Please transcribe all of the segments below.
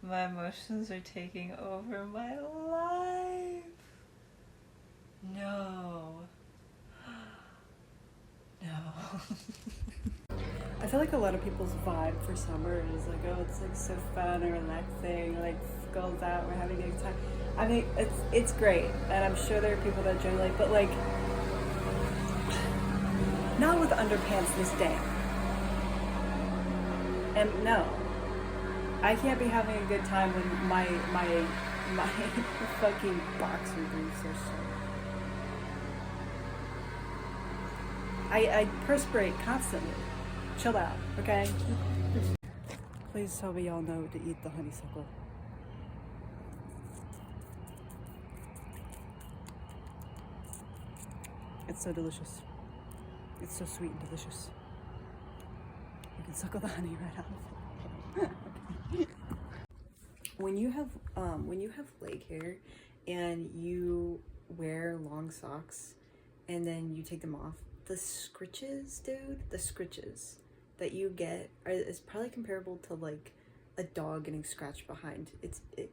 My emotions are taking over my life. No. No. I feel like a lot of people's vibe for summer is like, oh, it's like so fun and relaxing, like goes out, we're having a good time. I mean, it's great, and I'm sure there are people that generally, but like, not with underpants this day. And no, I can't be having a good time when my fucking boxer briefs are so. I perspirate constantly. Chill out, okay? Please tell me y'all know to eat the honeysuckle. It's so delicious. It's so sweet and delicious. You can suckle the honey right out of it. When you have leg hair and you wear long socks and then you take them off, the scritches, dude, the scritches that you get is probably comparable to like a dog getting scratched behind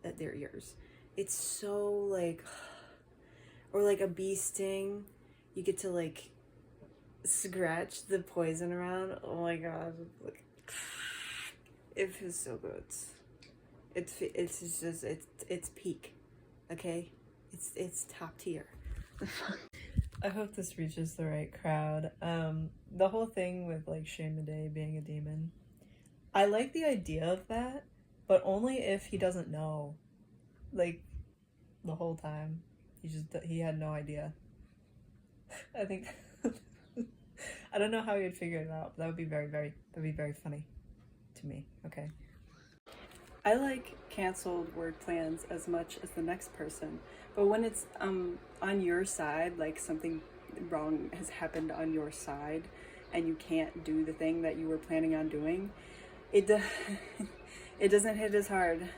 at their ears. It's so like, or like a bee sting, you get to like scratch the poison around. Oh my god, like, it feels so good. It's peak, okay? It's top tier. I hope this reaches the right crowd. The whole thing with like Shane Madej being a demon, I like the idea of that, but only if he doesn't know. Like the whole time, he had no idea. I think I don't know how he'd figure it out, but that'd be very funny to me. Okay. I like canceled work plans as much as the next person, but when it's on your side, like something wrong has happened on your side and you can't do the thing that you were planning on doing, it doesn't hit as hard.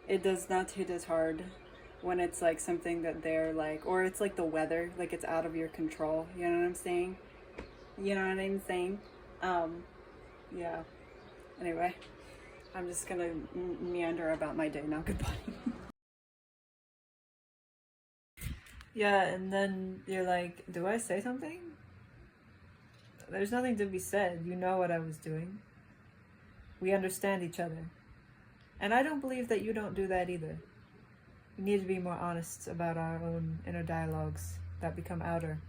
It does not hit as hard when it's like something that they're like, or it's like the weather, like it's out of your control. You know what I'm saying? You know what I'm saying? Yeah. Anyway, I'm just gonna meander about my day now. Goodbye. Yeah, and then you're like, do I say something? There's nothing to be said. You know what I was doing. We understand each other. And I don't believe that you don't do that either. We need to be more honest about our own inner dialogues that become outer.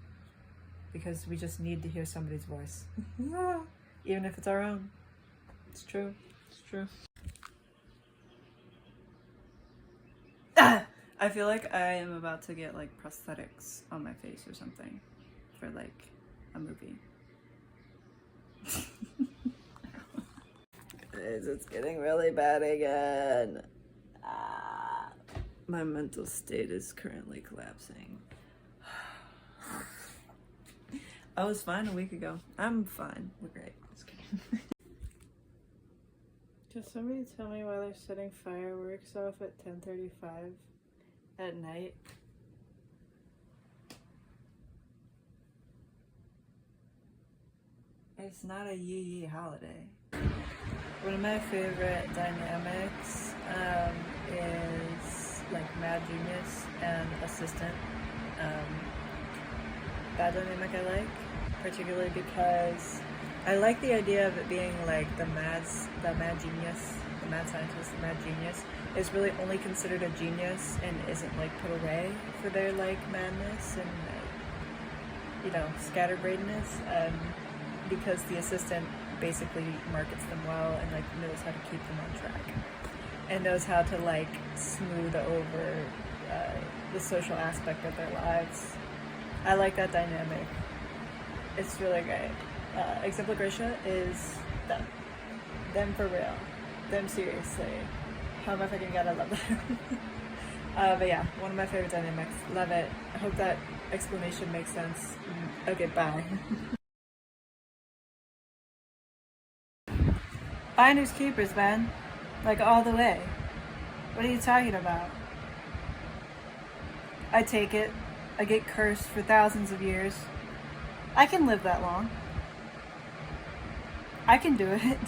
Because we just need to hear somebody's voice. Even if it's our own. It's true. It's true. I feel like I am about to get like prosthetics on my face or something for like a movie. It's getting really bad again. My mental state is currently collapsing. I was fine a week ago. I'm fine. We're great. Just kidding. Can somebody tell me why they're setting fireworks off at 10:35 at night? It's not a yee holiday. One of my favorite dynamics is like Mad Genius and Assistant. That dynamic I like, particularly because I like the idea of it being like the mad genius, the mad scientist, the mad genius is really only considered a genius and isn't like put away for their like madness and you know, scatterbrainedness, because the assistant basically markets them well and like knows how to keep them on track and knows how to like smooth over the social aspect of their lives. I like that dynamic. It's really great. Example Grisha is them. Them for real. Them seriously. How am I fucking god, I love that. But yeah, one of my favorite dynamics. Love it. I hope that explanation makes sense. Okay, bye. Finders keepers, man. Like all the way. What are you talking about? I take it. I get cursed for thousands of years. I can live that long. I can do it.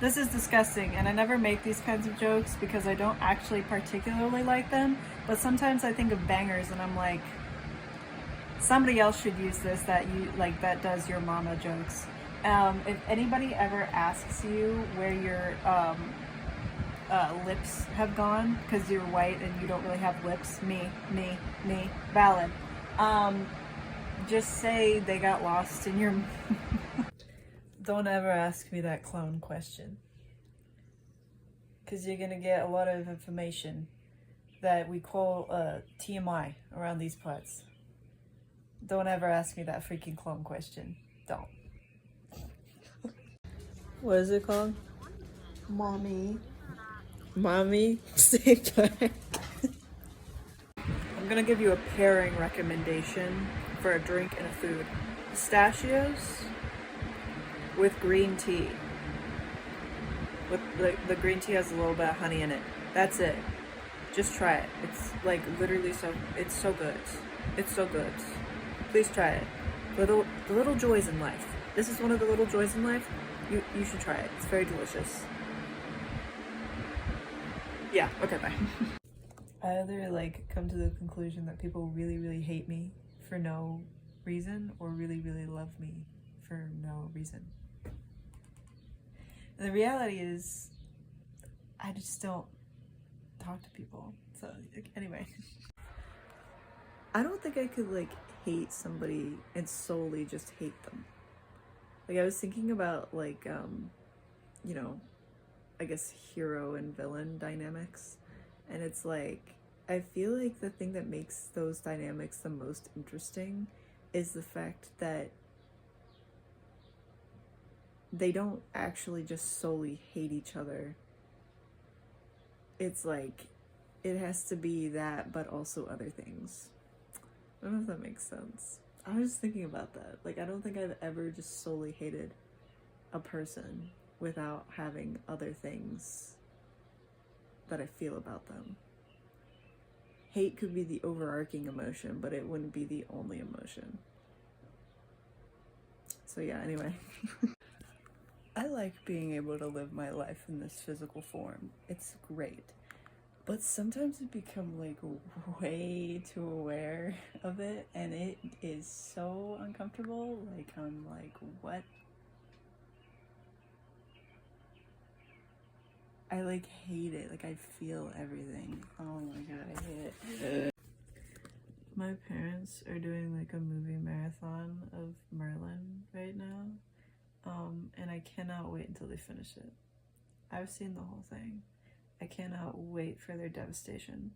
This is disgusting, and I never make these kinds of jokes because I don't actually particularly like them, but sometimes I think of bangers and I'm like, somebody else should use this that does your mama jokes. If anybody ever asks you where your lips have gone because you're white and you don't really have lips, me, valid. Just say they got lost in your... Don't ever ask me that clone question, because you're gonna get a lot of information that we call TMI around these parts. Don't ever ask me that freaking clone question. Don't. What is it called? Mommy. Mommy? Stay back. I'm gonna give you a pairing recommendation for a drink and a food. Pistachios with green tea. With the green tea has a little bit of honey in it. That's it. Just try it. It's like literally it's so good. It's so good. Please try it. The little joys in life. This is one of the little joys in life. You should try it. It's very delicious. Yeah, okay, bye. I either like come to the conclusion that people really, really hate me for no reason or really, really love me for no reason. And the reality is, I just don't talk to people. So, anyway. I don't think I could, like, hate somebody and solely just hate them. Like, I was thinking about, like, you know, I guess hero and villain dynamics. And it's like, I feel like the thing that makes those dynamics the most interesting is the fact that they don't actually just solely hate each other. It's like, it has to be that, but also other things. I don't know if that makes sense. I was just thinking about that. Like, I don't think I've ever just solely hated a person without having other things that I feel about them. Hate could be the overarching emotion, but it wouldn't be the only emotion. So yeah, anyway. I like being able to live my life in this physical form. It's great. But sometimes I become like way too aware of it, and it is so uncomfortable. Like, I'm like, what? I like hate it. Like, I feel everything. Oh my god, I hate it. My parents are doing like a movie marathon of Merlin right now. And I cannot wait until they finish it. I've seen the whole thing. I cannot wait for their devastation.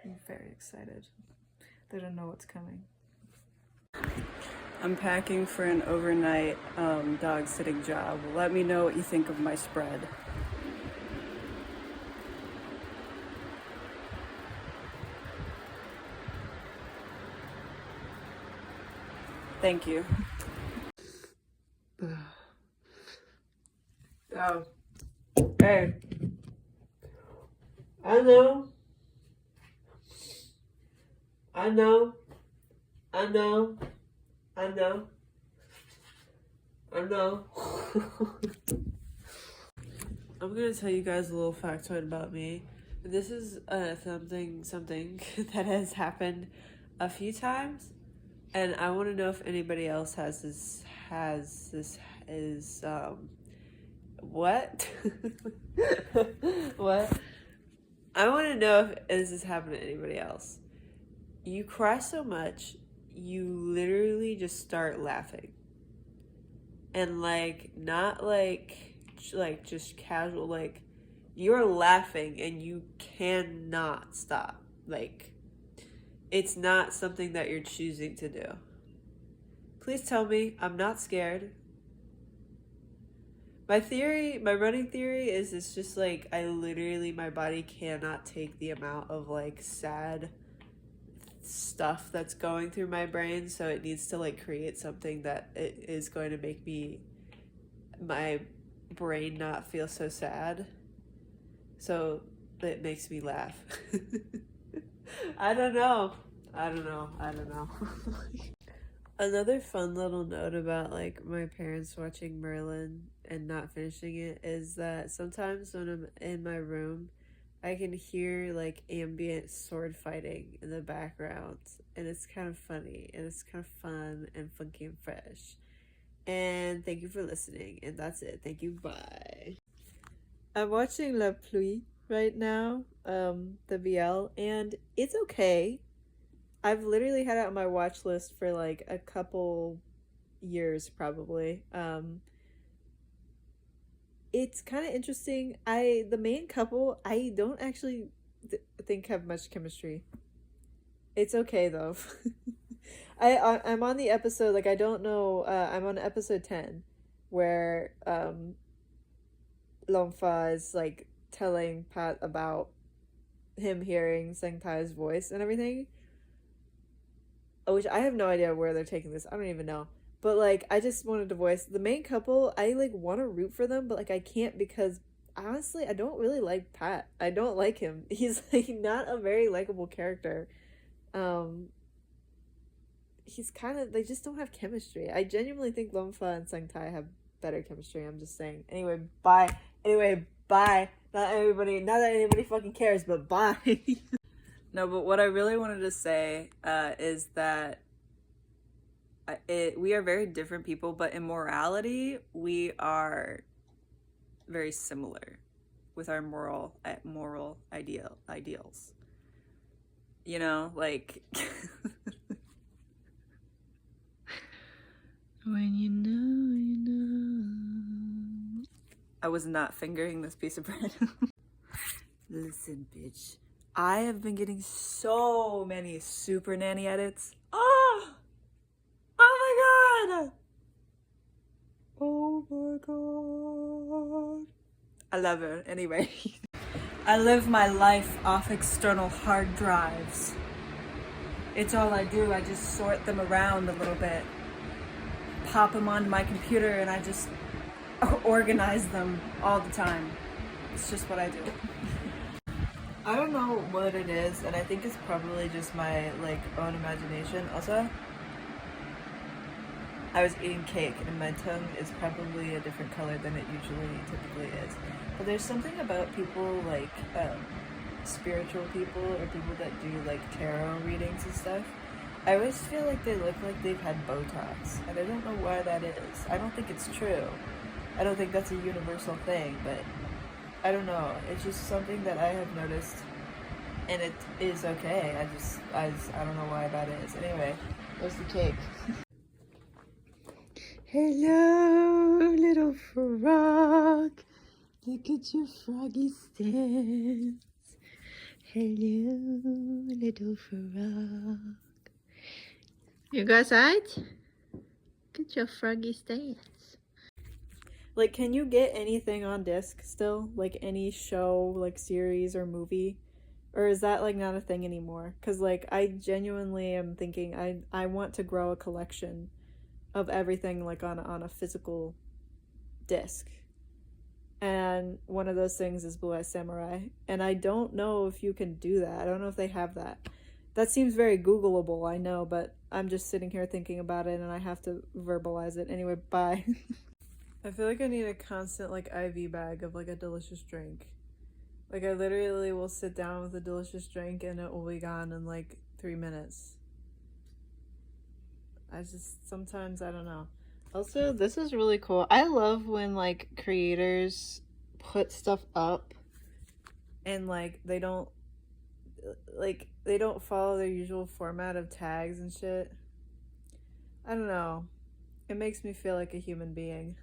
I'm very excited. They don't know what's coming. I'm packing for an overnight dog sitting job. Let me know what you think of my spread. Thank you. Oh. Hey. I know. I'm gonna tell you guys a little factoid about me. This is something that has happened a few times, and I want to know if anybody else has this what? What? I want to know if this has happened to anybody else. You cry so much, you literally just start laughing. And like, not like just casual, like, you're laughing and you cannot stop. Like, it's not something that you're choosing to do. Please tell me I'm not scared. My running theory is it's just like, my body cannot take the amount of like sad stuff that's going through my brain, so it needs to like create something that it is going to make my brain not feel so sad. So it makes me laugh. I don't know. Another fun little note about like my parents watching Merlin and not finishing it is that sometimes when I'm in my room, I can hear like ambient sword fighting in the background, and it's kind of funny, and it's kind of fun and funky and fresh. And thank you for listening, and that's it. Thank you, bye. I'm watching La Pluie right now, the BL, and it's okay. I've literally had it on my watch list for like a couple years probably. It's kind of interesting. The main couple, I don't actually think have much chemistry. It's okay though. I'm on the episode, like I don't know, I'm on episode 10 where Longfa is like telling Pat about him hearing Sengtai's voice and everything. Which I have no idea where they're taking this. I don't even know. But like I just wanted to voice the main couple. I like want to root for them, but like I can't because honestly I don't really like Pat. I don't like him. He's like not a very likable character. He's kind of, they just don't have chemistry. I genuinely think Longfa and Sengtai have better chemistry. I'm just saying. Anyway, bye. Not that anybody fucking cares, but bye. No, but what I really wanted to say is that we are very different people, but in morality, we are very similar with our moral ideals. You know, like when you know, you know. I was not fingering this piece of bread. Listen, bitch. I have been getting so many Super Nanny edits. Oh my god! Oh my god. I love it. Anyway. I live my life off external hard drives. It's all I do. I just sort them around a little bit. Pop them onto my computer and I just organize them all the time. It's just what I do. I don't know what it is, and I think it's probably just my like own imagination. Also, I was eating cake and my tongue is probably a different color than it typically is. But there's something about people like spiritual people or people that do like tarot readings and stuff. I always feel like they look like they've had Botox, and I don't know why that is. I don't think it's true. I don't think that's a universal thing, but I don't know. It's just something that I have noticed, and it is okay. I don't know why that is. Anyway, where's the cake? Hello, little frog. Look at your froggy stance. Hello, little frog. You guys alright? Get your froggy stance. Like, can you get anything on disc still? Like, any show, like, series or movie? Or is that, like, not a thing anymore? Because, like, I genuinely am thinking I want to grow a collection of everything, like, on a physical disc. And one of those things is Blue Eye Samurai. And I don't know if you can do that. I don't know if they have that. That seems very Googleable, I know, but I'm just sitting here thinking about it and I have to verbalize it. Anyway, bye. I feel like I need a constant, like, IV bag of, like, a delicious drink. Like, I literally will sit down with a delicious drink and it will be gone in, like, 3 minutes. Sometimes, I don't know. Also, this is really cool. I love when, like, creators put stuff up and, like, they don't follow their usual format of tags and shit. I don't know. It makes me feel like a human being.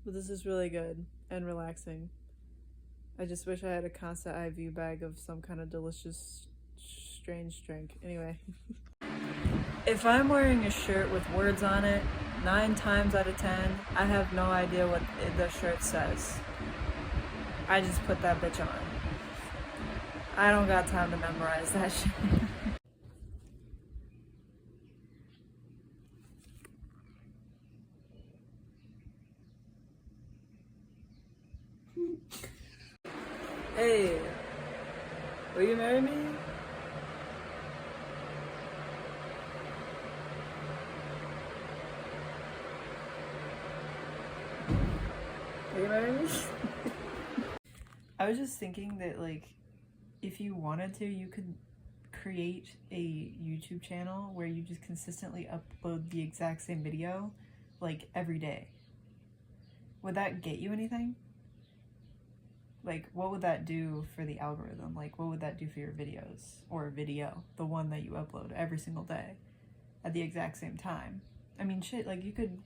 But this is really good and relaxing. I just wish I had a constant IV bag of some kind of delicious, strange drink. Anyway. If I'm wearing a shirt with words on it, 9 times out of 10, I have no idea what the shirt says. I just put that bitch on. I don't got time to memorize that shit. Hey, will you marry me? You know what I mean? I was just thinking that, like, if you wanted to, you could create a YouTube channel where you just consistently upload the exact same video, like, every day. Would that get you anything? Like, what would that do for the algorithm? Like, what would that do for your videos? Or video, the one that you upload every single day at the exact same time? I mean, shit, like, you could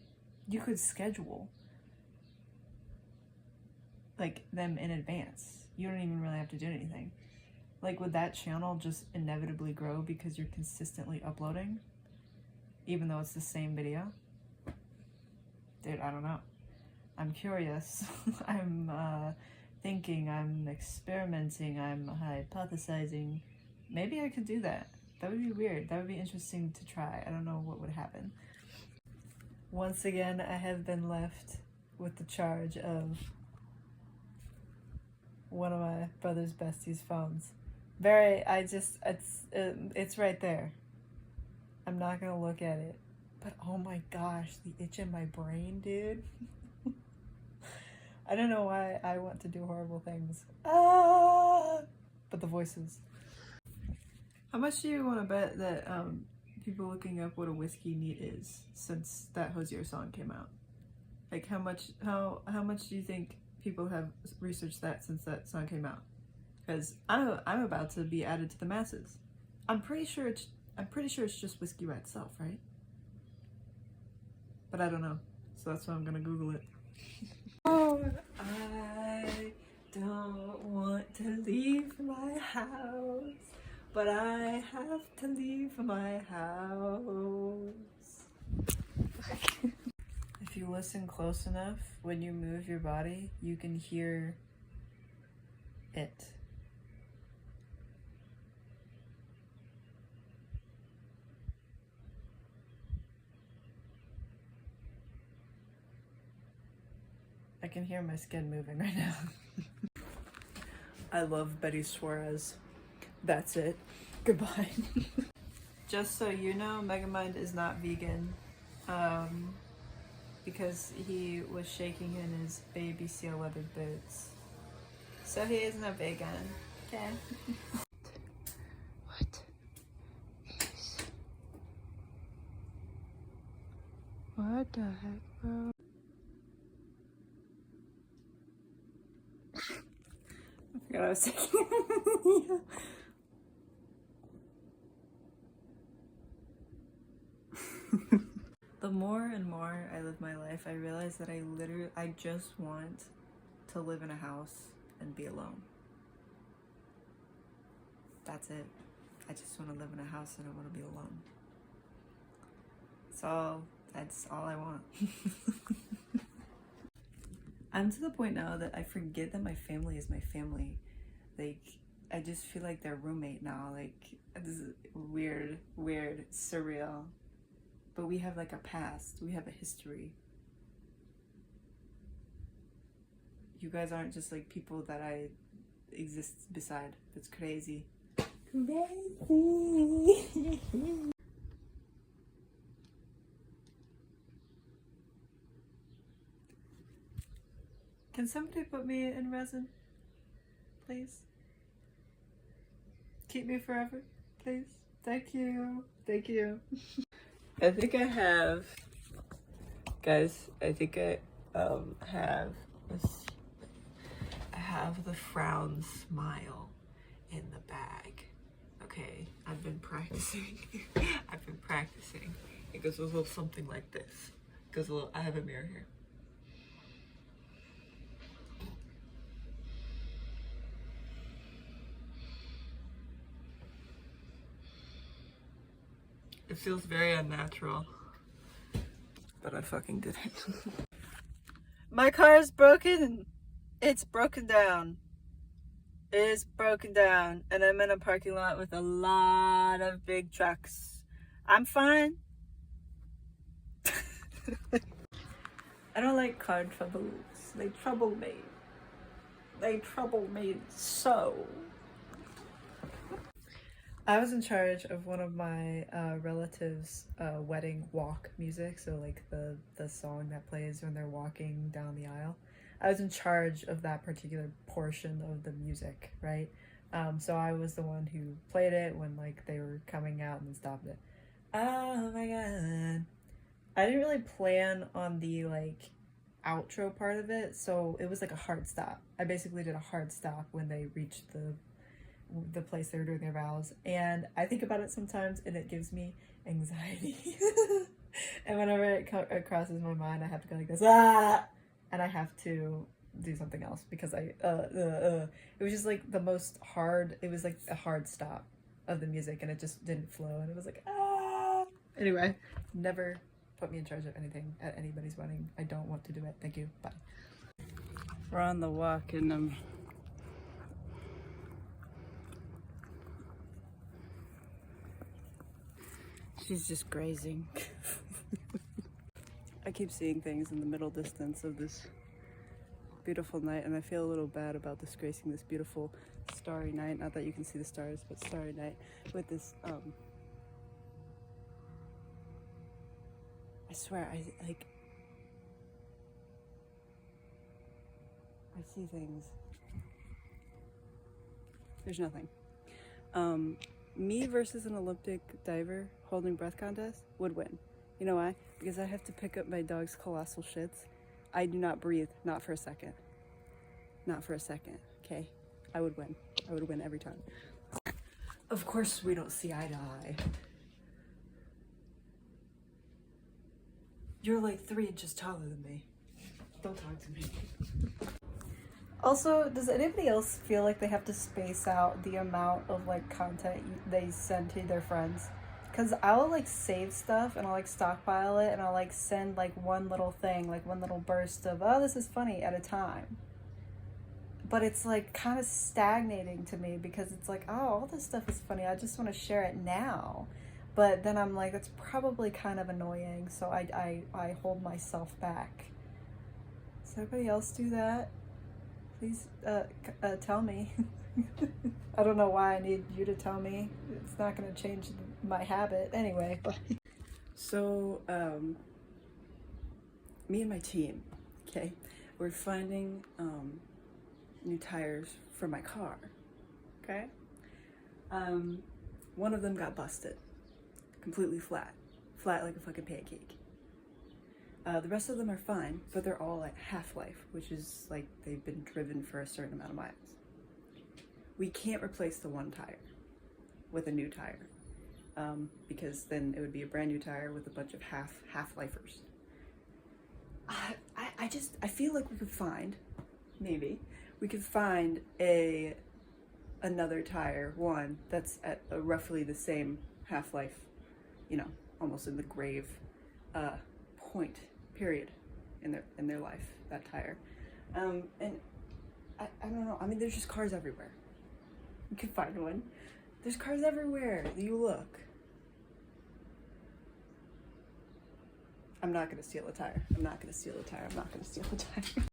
schedule, like, them in advance. You don't even really have to do anything. Like, would that channel just inevitably grow because you're consistently uploading? Even though it's the same video? Dude, I don't know. I'm curious. I'm, thinking, I'm experimenting, I'm hypothesizing. Maybe I could do that. That would be weird. That would be interesting to try. I don't know what would happen. Once again, I have been left with the charge of one of my brother's besties' phones. It's right there. I'm not gonna look at it. But oh my gosh, the itch in my brain, dude. I don't know why I want to do horrible things. But the voices. How much do you want to bet that people looking up what a whiskey neat is since that Hosier song came out? Like, how much do you think people have researched that since that song came out? Because I'm about to be added to the masses. I'm pretty sure it's just whiskey by itself, right? But I don't know, so that's why I'm gonna Google it. I don't want to leave my house, but I have to leave my house. If you listen close enough, when you move your body, you can hear it. I can hear my skin moving right now. I love Betty Suarez. That's it. Goodbye. Just so you know, Megamind is not vegan. Because he was shaking in his baby seal leather boots. So he isn't a vegan. Okay. What is... What the heck, bro? I forgot I was taking The more and more I live my life, I realize that I just want to live in a house and be alone. That's it. I just want to live in a house and I want to be alone. That's all I want. I'm to the point now that I forget that my family is my family. Like, I just feel like their roommate now. Like, this is weird, surreal. But we have like a past, we have a history. You guys aren't just like people that I exist beside. That's crazy. Crazy. Can somebody put me in resin, please? Keep me forever, please. Thank you. Thank you. I think I have, guys, I think I have this, I have the frown smile in the bag. Okay, I've been practicing. It goes a little something like this. It goes a little, I have a mirror here. It feels very unnatural, but I fucking did it. My car is broken. It's broken down. It is broken down, and I'm in a parking lot with a lot of big trucks. I'm fine. I don't like car troubles. They trouble me. They trouble me so. I was in charge of one of my relatives' wedding walk music, so like the song that plays when they're walking down the aisle. I was in charge of that particular portion of the music, right? So I was the one who played it when like they were coming out and then stopped it. Oh my god. I didn't really plan on the like outro part of it, so it was like a hard stop. I basically did a hard stop when they reached the place they were doing their vows, and I think about it sometimes and it gives me anxiety. And whenever it crosses my mind, I have to go like this, and I have to do something else because it was just like the most hard, it was like a hard stop of the music and it just didn't flow and it was like Anyway, never put me in charge of anything at anybody's wedding. I don't want to do it. Thank you. Bye. We're on the walk and she's just grazing. I keep seeing things in the middle distance of this beautiful night, and I feel a little bad about disgracing this beautiful starry night. Not that you can see the stars, but starry night with this I swear, I see things. There's nothing. Me versus an Olympic diver holding breath contest would win. You know why? Because I have to pick up my dog's colossal shits. I do not breathe, not for a second. Not for a second, okay? I would win. I would win every time. Of course we don't see eye to eye. You're like 3 inches taller than me. Don't talk to me. Also, does anybody else feel like they have to space out the amount of like content they send to their friends? Because I'll like save stuff and I'll like stockpile it and I'll like send like one little thing, like one little burst of, oh, this is funny at a time. But it's like kind of stagnating to me because it's like, oh, all this stuff is funny. I just want to share it now. But then I'm like, that's probably kind of annoying. So I hold myself back. Does everybody else do that? Please tell me. I don't know why I need you to tell me. It's not going to change my habit. Anyway. So, me and my team, okay, we're finding new tires for my car, okay? One of them got busted. Completely flat like a fucking pancake. The rest of them are fine, but they're all at half-life, which is like they've been driven for a certain amount of miles. We can't replace the one tire with a new tire, because then it would be a brand new tire with a bunch of half-lifers. I feel like we could find, maybe, we could find another tire, one that's at roughly the same half-life, you know, almost in the grave point period in their life, that tire. And I don't know, I mean, there's just cars everywhere. You can find one. There's cars everywhere. You look. I'm not gonna steal a tire. I'm not gonna steal a tire. I'm not gonna steal a tire.